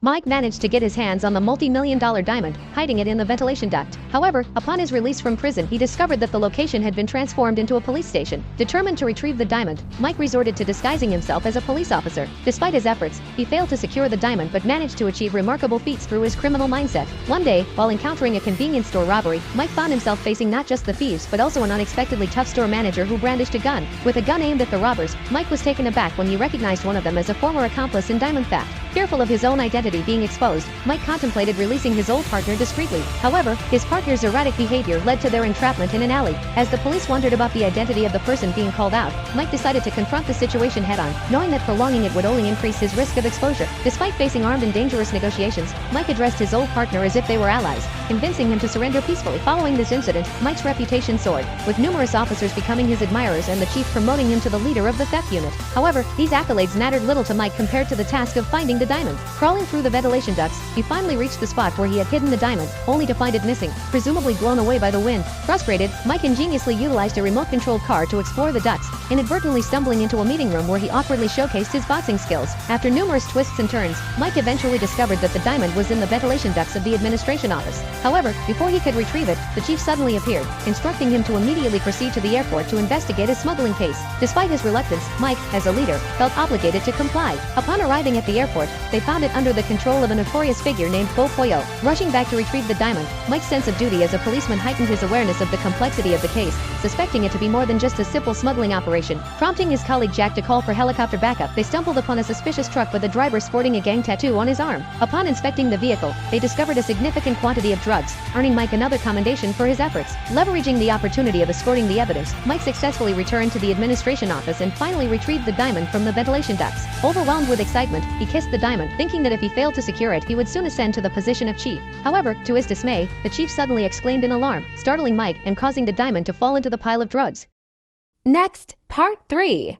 Mike managed to get his hands on the multi-million-dollar diamond, hiding it in the ventilation duct. However, upon his release from prison, he discovered that the location had been transformed into a police station. Determined to retrieve the diamond, Mike resorted to disguising himself as a police officer. Despite his efforts, he failed to secure the diamond but managed to achieve remarkable feats through his criminal mindset. One day, while encountering a convenience store robbery, Mike found himself facing not just the thieves but also an unexpectedly tough store manager who brandished a gun. With a gun aimed at the robbers, Mike was taken aback when he recognized one of them as a former accomplice in diamond theft. Fearful of his own identity being exposed, Mike contemplated releasing his old partner discreetly. However, his partner's erratic behavior led to their entrapment in an alley. As the police wondered about the identity of the person being called out, Mike decided to confront the situation head-on, knowing that prolonging it would only increase his risk of exposure. Despite facing armed and dangerous negotiations, Mike addressed his old partner as if they were allies, convincing him to surrender peacefully. Following this incident, Mike's reputation soared, with numerous officers becoming his admirers and the chief promoting him to the leader of the theft unit. However, these accolades mattered little to Mike compared to the task of finding the diamond. Crawling through the ventilation ducts, he finally reached the spot where he had hidden the diamond, only to find it missing, presumably blown away by the wind. Frustrated, Mike ingeniously utilized a remote-controlled car to explore the ducts, inadvertently stumbling into a meeting room where he awkwardly showcased his boxing skills. After numerous twists and turns, Mike eventually discovered that the diamond was in the ventilation ducts of the administration office. However, before he could retrieve it, the chief suddenly appeared, instructing him to immediately proceed to the airport to investigate a smuggling case. Despite his reluctance, Mike, as a leader, felt obligated to comply. Upon arriving at the airport, they found it under the control of a notorious figure named Bo Poyo. Rushing back to retrieve the diamond, Mike's sense of duty as a policeman heightened his awareness of the complexity of the case, suspecting it to be more than just a simple smuggling operation. Prompting his colleague Jack to call for helicopter backup, they stumbled upon a suspicious truck with a driver sporting a gang tattoo on his arm. Upon inspecting the vehicle, they discovered a significant quantity of drugs, earning Mike another commendation for his efforts. Leveraging the opportunity of escorting the evidence, Mike successfully returned to the administration office and finally retrieved the diamond from the ventilation ducts. Overwhelmed with excitement, he kissed the diamond, thinking that if he failed to secure it, he would soon ascend to the position of chief. However, to his dismay, the chief suddenly exclaimed in alarm, startling Mike and causing the diamond to fall into the pile of drugs. Next, part 3.